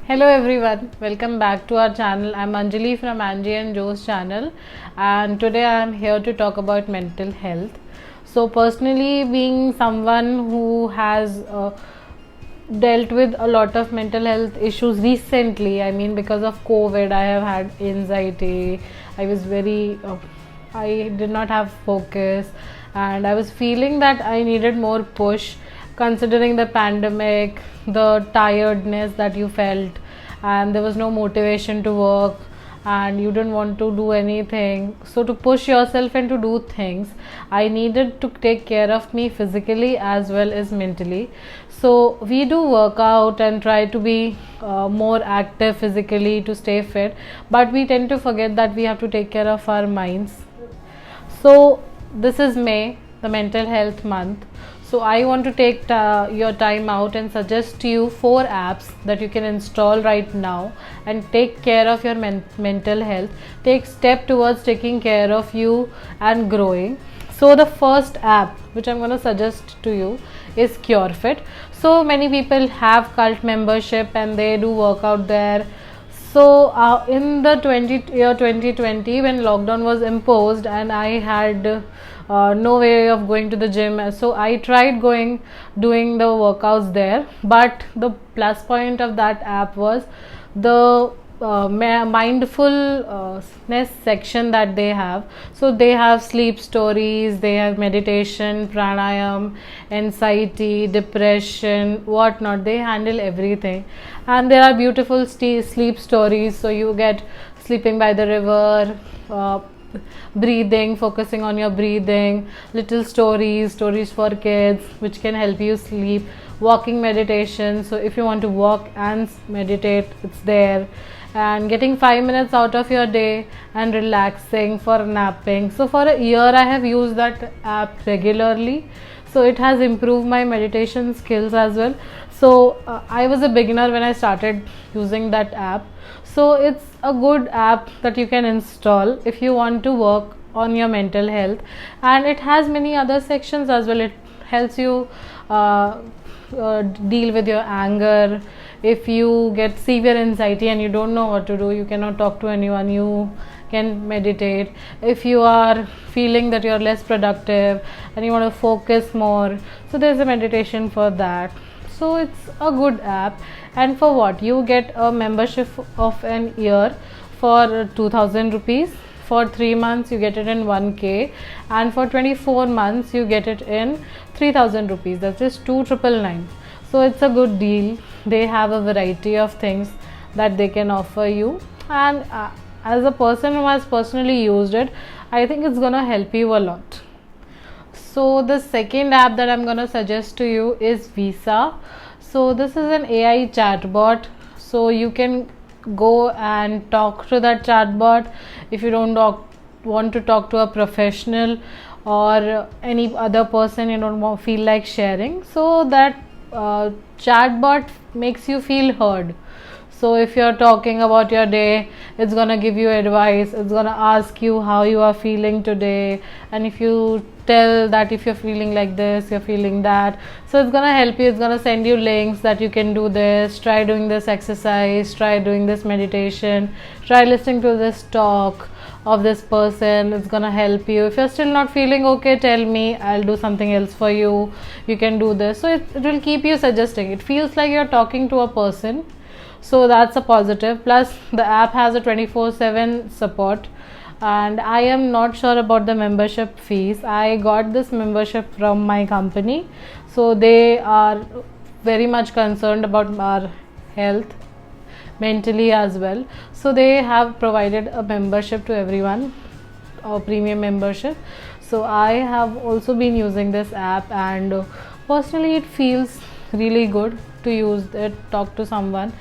Hello everyone, welcome back to our channel. I'm Anjali from Angie and Joe's channel, and today I'm here to talk about mental health. So personally, being someone who has dealt with a lot of mental health issues recently, I mean because of COVID I have had anxiety. I was very I did not have focus, and I was feeling that I needed more push considering the pandemic, the tiredness that you felt, and there was no motivation to work, and you didn't want to do anything. So, to push yourself and to do things, I needed to take care of me physically as well as mentally. So, we do work out and try to be more active physically to stay fit, but we tend to forget that we have to take care of our minds. So, this is May, the mental health month. So, I want to take your time out and suggest to you 4 apps that you can install right now and take care of your mental health. Take step towards taking care of you and growing. So, the first app which I'm going to suggest to you is CureFit. So, many people have cult membership and they do work out there. So in the year 2020, when lockdown was imposed and I had no way of going to the gym, so I tried doing the workouts there. But the plus point of that app was the mindfulness section that they have. So they have sleep stories, they have meditation, pranayam, anxiety, depression, whatnot. They handle everything, and there are beautiful sleep stories. So you get sleeping by the river, breathing, focusing on your breathing, little stories for kids which can help you sleep, walking meditation. So if you want to walk and meditate, it's there. And getting 5 minutes out of your day and relaxing for napping. So for a year I have used that app regularly, so it has improved my meditation skills as well. So I was a beginner when I started using that app, so it's a good app that you can install if you want to work on your mental health. And it has many other sections as well. It helps you deal with your anger. If you get severe anxiety and you don't know what to do, you cannot talk to anyone, you can meditate. If you are feeling that you are less productive and you want to focus more, so there's a meditation for that. So it's a good app. And for what you get a membership of an year for 2000 rupees. For 3 months you get it in 1k, and for 24 months you get it in 3000 rupees. That is 2999. So it's a good deal. They have a variety of things that they can offer you, and as a person who has personally used it, I think it's gonna help you a lot. So the second app that I'm gonna suggest to you is Visa. So this is an AI chatbot. So you can go and talk to that chatbot if you don't want to talk to a professional or any other person you don't feel like sharing. So that chatbot makes you feel heard. So if you're talking about your day, it's gonna give you advice, it's gonna ask you how you are feeling today, and if you tell that if you're feeling like this, you're feeling that, so it's gonna help you. It's gonna send you links that you can do this, try doing this exercise, try doing this meditation, try listening to this talk of this person. It's gonna help you. If you're still not feeling okay, tell me, I'll do something else for you, you can do this. So it will keep you suggesting. It feels like you're talking to a person, so that's a positive. Plus the app has a 24/7 support, and I am not sure about the membership fees. I got this membership from my company, so they are very much concerned about our health mentally as well. So they have provided a membership to everyone, a premium membership. So I have also been using this app, and personally it feels really good to use it, talk to someone.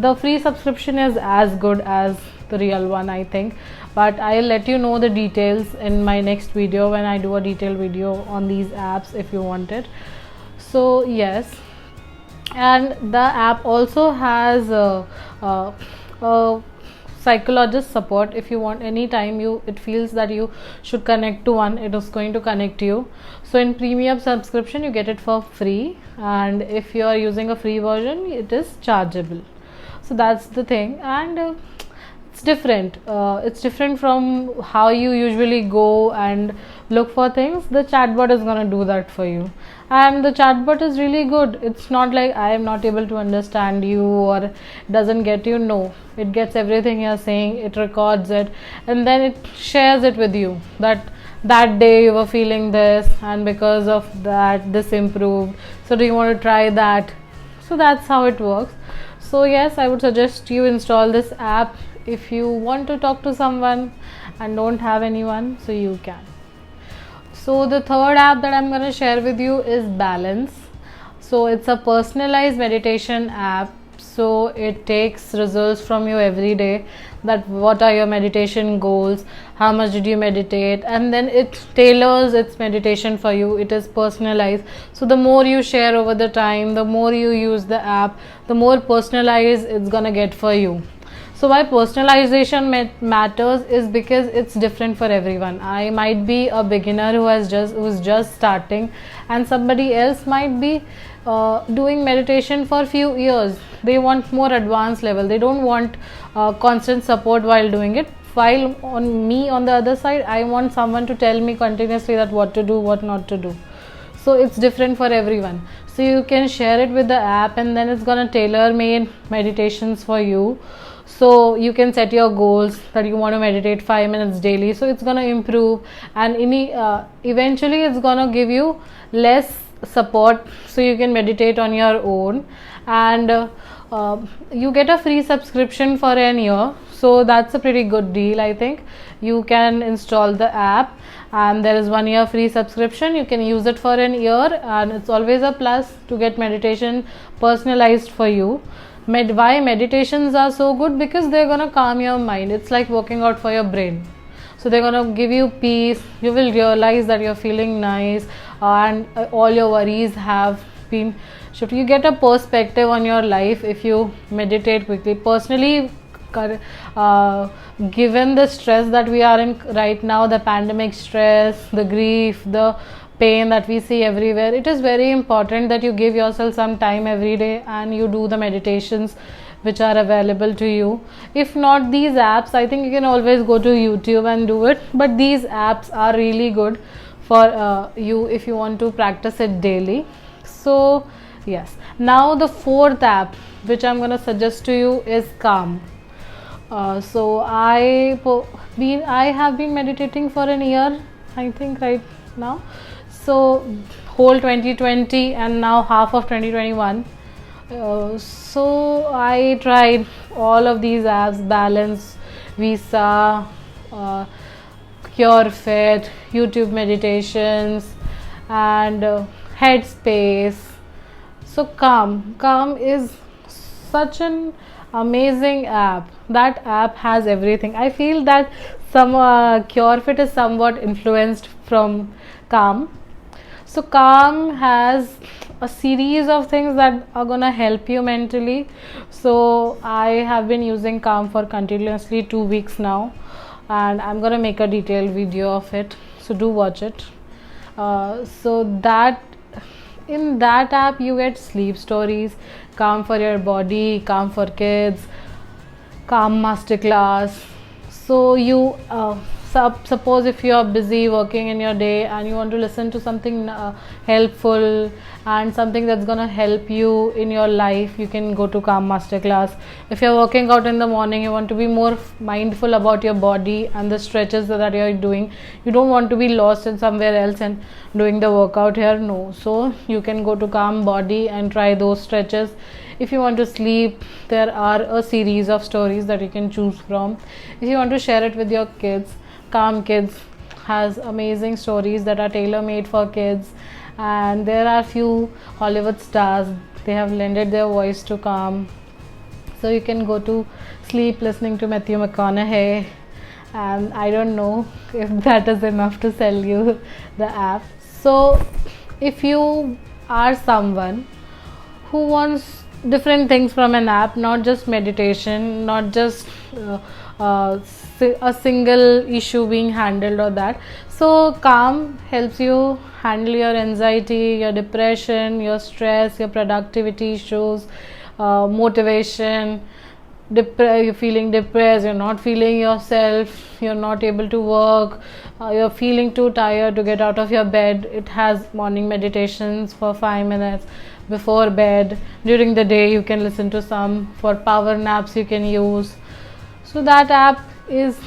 The free subscription is as good as the real one, I think, but I'll let you know the details in my next video when I do a detailed video on these apps if you want it. So yes, and the app also has a psychologist support. If you want, anytime it feels that you should connect to one, it is going to connect you. So in premium subscription you get it for free, and if you are using a free version, it is chargeable. So that's the thing. And it's different from how you usually go and look for things. The chatbot is going to do that for you, and the chatbot is really good. It's not like I am not able to understand you or doesn't get you. No, it gets everything you're saying, it records it, and then it shares it with you, that day you were feeling this, and because of that this improved, so do you want to try that? So that's how it works. So yes, I would suggest you install this app if you want to talk to someone and don't have anyone, so you can. So the third app that I'm going to share with you is Balance. So it's a personalized meditation app. So it takes results from you every day, that what are your meditation goals, how much did you meditate, and then it tailors its meditation for you. It is personalized. So the more you share over the time, the more you use the app, the more personalized it's gonna get for you. So why personalization matters is because it's different for everyone. I might be a beginner who's just starting, and somebody else might be doing meditation for few years. They want more advanced level. They don't want constant support while doing it. While on the other side, I want someone to tell me continuously that what to do, what not to do. So it's different for everyone. So you can share it with the app, and then it's gonna tailor made meditations for you. So you can set your goals that you want to meditate 5 minutes daily, so it's going to improve, and eventually it's going to give you less support, so you can meditate on your own. And you get a free subscription for an year, so that's a pretty good deal. I think you can install the app, and there is 1 year free subscription. You can use it for an year, and it's always a plus to get meditation personalized for you. Why meditations are so good? Because they're going to calm your mind. It's like working out for your brain. So they're going to give you peace. You will realize that you're feeling nice, and all your worries have been shifted. You get a perspective on your life if you meditate quickly. Personally, given the stress that we are in right now, the pandemic stress, the grief, the pain that we see everywhere, it is very important that you give yourself some time every day and you do the meditations which are available to you. If not these apps, I think you can always go to YouTube and do it, but these apps are really good for you if you want to practice it daily. So yes, now the fourth app which I'm going to suggest to you is Calm. So I have been meditating for an year, I think, right now. So whole 2020 and now half of 2021. So I tried all of these apps: Balance, Visa, CureFit, YouTube meditations, and Headspace. So Calm is such an amazing app. That app has everything. I feel that some CureFit is somewhat influenced from Calm. So Calm has a series of things that are gonna help you mentally. So I have been using Calm for continuously 2 weeks now, and I'm gonna make a detailed video of it, so do watch it. So that in that app you get sleep stories, Calm for your body, Calm for kids, Calm masterclass. So you suppose if you are busy working in your day and you want to listen to something helpful and something that's going to help you in your life, you can go to Calm masterclass. If you're working out in the morning, you want to be more mindful about your body and the stretches that you're doing, you don't want to be lost in somewhere else and doing the workout here, no, so you can go to Calm body and try those stretches. If you want to sleep, there are a series of stories that you can choose from. If you want to share it with your kids, Calm Kids has amazing stories that are tailor-made for kids, and there are few Hollywood stars, they have lended their voice to Calm. So you can go to sleep listening to Matthew McConaughey, and I don't know if that is enough to sell you the app. So if you are someone who wants different things from an app, not just meditation, not just a single issue being handled or that, so Calm helps you handle your anxiety, your depression, your stress, your productivity issues, motivation, you're feeling depressed, you're not feeling yourself, you're not able to work, you're feeling too tired to get out of your bed, it has morning meditations for 5 minutes before bed. During the day you can listen to some. For power naps you can use. So that app is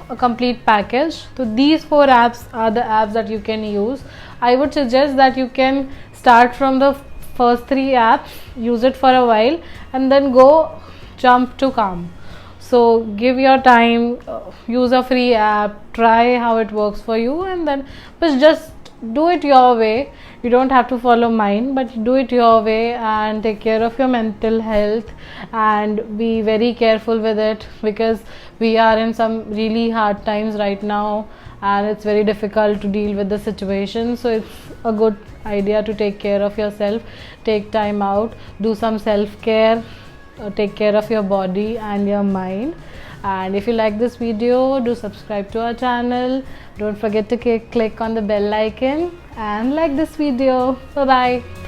a complete package. So these 4 apps are the apps that you can use. I would suggest that you can start from the first 3 apps, use it for a while, and then go jump to Calm. So give your time, use a free app, try how it works for you, and then but just do it your way. You don't have to follow mine, but do it your way and take care of your mental health and be very careful with it, because we are in some really hard times right now and it's very difficult to deal with the situation. So it's a good idea to take care of yourself, take time out, do some self-care, take care of your body and your mind. And if you like this video, do subscribe to our channel. Don't forget to click on the bell icon and like this video. Bye bye.